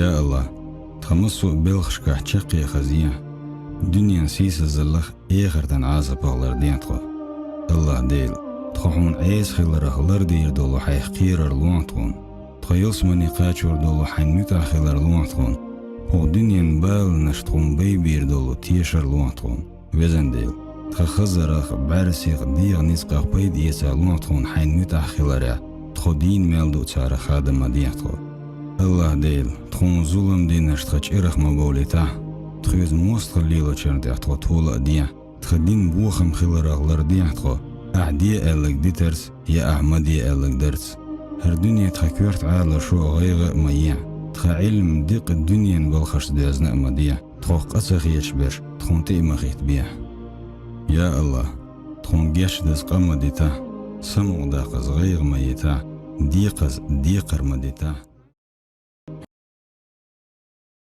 يا الله تخمسو بلخشكا تشقي خزية دنيا سيس الزلخ إيخر تنعاز بغلر دينتخو الله ديل تخوحون عيس خيلر خلر دير دولو حي خيرر لونتخون تخيلس مني قاتشور دولو حين متع خيلر لونتخون هو دنيا نبال نشتخون بيبير دولو تيشر لونتخون وزن ديل تخزرخ بارسيخ ديغ نسقاق بيد إيسا لونتخون حين متع خيلر تخو دين مالدو تشار خادم دينتخو الله ديل تخون ظلم دي نشتخش إرخ مبوليتا تخيز موست خليلو چرد تخو طولا ديا تخدين بوخم خيلر أغلر ديا تخو أعدي ألك ديترس يا أحمدي ألك درس هر دنيا تخكورت عالة شو غيغ ميا تخ علم ديق الدنيا بالخش ديزنا مديا تخو قصخ يشبر تخون تيما خيت بيا يا الله تخون جيش دز قام ديتا سمو داقز غيغ ميتا ديقز ديقر مديتا